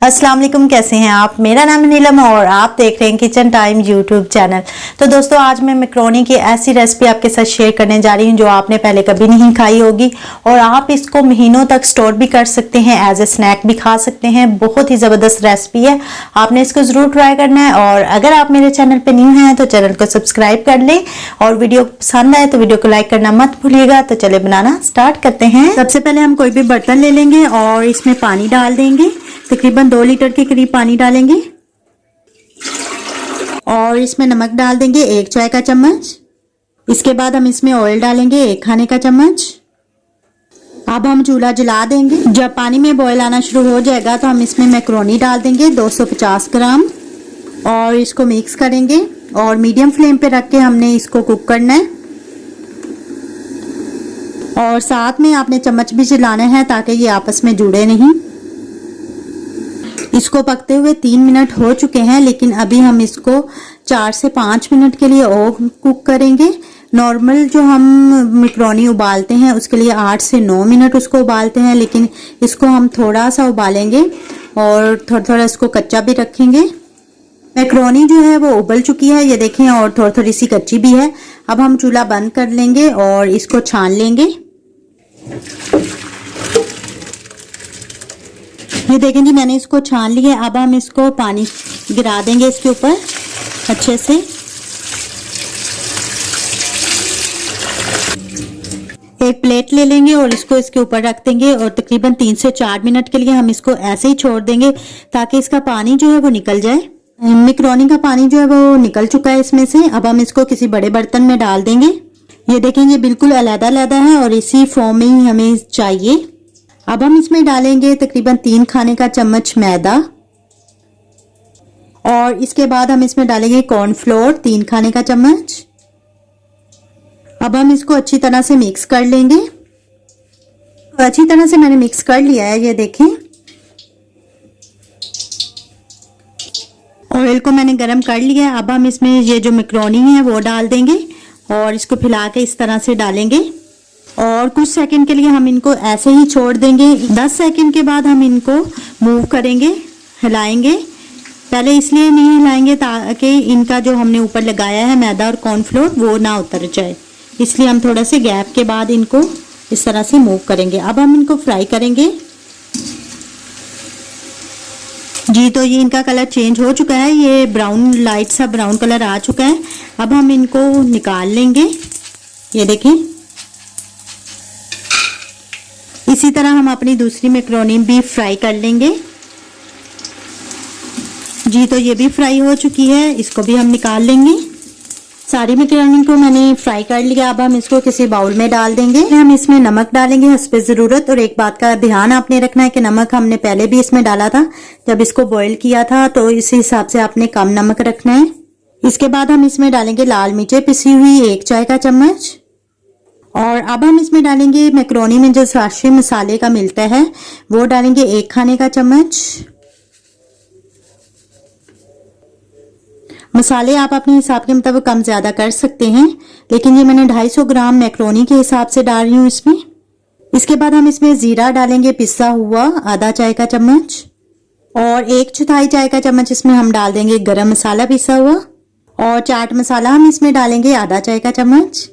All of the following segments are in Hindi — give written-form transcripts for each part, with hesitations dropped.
अस्सलाम वालेकुम, कैसे हैं आप। मेरा नाम है नीलम और आप देख रहे हैं किचन टाइम यूट्यूब चैनल। तो दोस्तों, आज मैं मैक्रोनी की ऐसी रेसिपी आपके साथ शेयर करने जा रही हूँ जो आपने पहले कभी नहीं खाई होगी और आप इसको महीनों तक स्टोर भी कर सकते हैं, एज ए स्नैक भी खा सकते हैं। बहुत ही ज़बरदस्त रेसिपी है, आपने इसको ज़रूर ट्राई करना है। और अगर आप मेरे चैनल पर न्यू हैं तो चैनल को सब्सक्राइब कर लें और वीडियो पसंद आए तो वीडियो को लाइक करना मत भूलिएगा। तो चले बनाना स्टार्ट करते हैं। सबसे पहले हम कोई भी बर्तन ले लेंगे और इसमें पानी डाल देंगे। तकरीबन 2 लीटर के करीब पानी डालेंगे और इसमें नमक डाल देंगे 1 चाय का चम्मच। इसके बाद हम इसमें ऑयल डालेंगे 1 खाने का चम्मच। अब हम चूल्हा जला देंगे। जब पानी में बॉयल आना शुरू हो जाएगा तो हम इसमें मैक्रोनी डाल देंगे 250 ग्राम और इसको मिक्स करेंगे और मीडियम फ्लेम पे रख के हमने इसको कुक करना है। और साथ में आपने चम्मच भी चलाना है ताकि ये आपस में जुड़े नहीं। इसको पकते हुए 3 मिनट हो चुके हैं, लेकिन अभी हम इसको 4 से 5 मिनट के लिए और कुक करेंगे। नॉर्मल जो हम मैक्रोनी उबालते हैं उसके लिए 8 से 9 मिनट उसको उबालते हैं, लेकिन इसको हम थोड़ा सा उबालेंगे और थोड़ा थोड़ा इसको कच्चा भी रखेंगे। मैक्रोनी जो है वो उबल चुकी है, ये देखें, और थोड़ी थोड़ी सी कच्ची भी है। अब हम चूल्हा बंद कर लेंगे और इसको छान लेंगे। ये देखें जी, मैंने इसको छान लिया। अब हम इसको पानी गिरा देंगे इसके ऊपर अच्छे से। एक प्लेट ले लेंगे और इसको इसके ऊपर रख देंगे और तकरीबन 3 से 4 मिनट के लिए हम इसको ऐसे ही छोड़ देंगे ताकि इसका पानी जो है वो निकल जाए। मैक्रोनी का पानी जो है वो निकल चुका है इसमें से। अब हम इसको किसी बड़े बर्तन में डाल देंगे। ये देखें, ये बिल्कुल अलग-अलग है और इसी फॉर्म में ही हमें चाहिए। अब हम इसमें डालेंगे तकरीबन 3 खाने का चम्मच मैदा और इसके बाद हम इसमें डालेंगे कॉर्नफ्लोर 3 खाने का चम्मच। अब हम इसको अच्छी तरह से मिक्स कर लेंगे। तो अच्छी तरह से मैंने मिक्स कर लिया है, ये देखें। ऑयल को मैंने गरम कर लिया है। अब हम इसमें ये जो मैक्रोनी है वो डाल देंगे और इसको फैला के इस तरह से डालेंगे और कुछ सेकंड के लिए हम इनको ऐसे ही छोड़ देंगे। 10 सेकंड के बाद हम इनको मूव करेंगे, हिलाएंगे। पहले इसलिए नहीं हिलाएंगे ताकि इनका जो हमने ऊपर लगाया है मैदा और कॉर्नफ्लोर वो ना उतर जाए, इसलिए हम थोड़ा से गैप के बाद इनको इस तरह से मूव करेंगे। अब हम इनको फ्राई करेंगे जी। तो ये इनका कलर चेंज हो चुका है, ये ब्राउन, लाइट सा ब्राउन कलर आ चुका है। अब हम इनको निकाल लेंगे। ये देखें, इसी तरह हम अपनी दूसरी मैक्रोनी भी फ्राई कर लेंगे जी। तो ये भी फ्राई हो चुकी है, इसको भी हम निकाल लेंगे। सारी मैक्रोनी को मैंने फ्राई कर लिया। अब हम इसको किसी बाउल में डाल देंगे। हम इसमें नमक डालेंगे हस्बे ज़रूरत। और एक बात का ध्यान आपने रखना है कि नमक हमने पहले भी इसमें डाला था जब इसको बॉईल किया था, तो इसी हिसाब से आपने कम नमक रखना है। इसके बाद हम इसमें डालेंगे लाल मिर्चें पिसी हुई 1 चाय का चम्मच और अब हम इसमें डालेंगे मैक्रोनी में जो साशे मसाले का मिलता है वो डालेंगे 1 खाने का चम्मच। मसाले आप अपने हिसाब के मुताबिक कम ज्यादा कर सकते हैं, लेकिन ये मैंने 250 ग्राम मैक्रोनी के हिसाब से डाल रही हूँ इसमें। इसके बाद हम इसमें जीरा डालेंगे पिसा हुआ आधा चाय का चम्मच और 1/4 चाय का चम्मच इसमें हम डाल देंगे गरम मसाला पिसा हुआ और चाट मसाला हम इसमें डालेंगे आधा चाय का चम्मच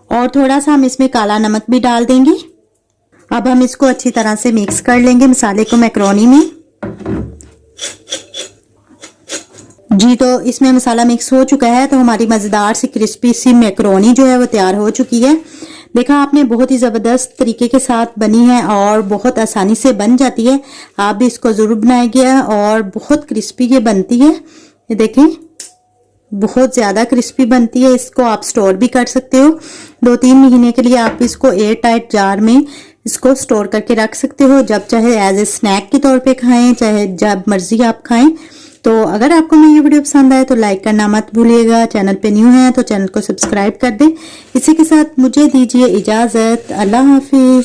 और थोड़ा सा हम इसमें काला नमक भी डाल देंगे। अब हम इसको अच्छी तरह से मिक्स कर लेंगे मसाले को मैक्रोनी में जी। तो इसमें मसाला मिक्स हो चुका है, तो हमारी मज़ेदार सी क्रिस्पी सी मैक्रोनी जो है वो तैयार हो चुकी है। देखा आपने, बहुत ही ज़बरदस्त तरीके के साथ बनी है और बहुत आसानी से बन जाती है। आप भी इसको ज़रूर बनाइए और बहुत क्रिस्पी ये बनती है। ये देखें, बहुत ज़्यादा क्रिस्पी बनती है। इसको आप स्टोर भी कर सकते हो 2-3 महीने के लिए। आप इसको एयर टाइट जार में इसको स्टोर करके रख सकते हो, जब चाहे एज ए स्नैक के तौर पे खाएं, चाहे जब मर्जी आप खाएं। तो अगर आपको मेरी वीडियो पसंद आए तो लाइक करना मत भूलिएगा। चैनल पे न्यू है तो चैनल को सब्सक्राइब कर दें। इसी के साथ मुझे दीजिए इजाज़त। अल्लाह हाफिज़।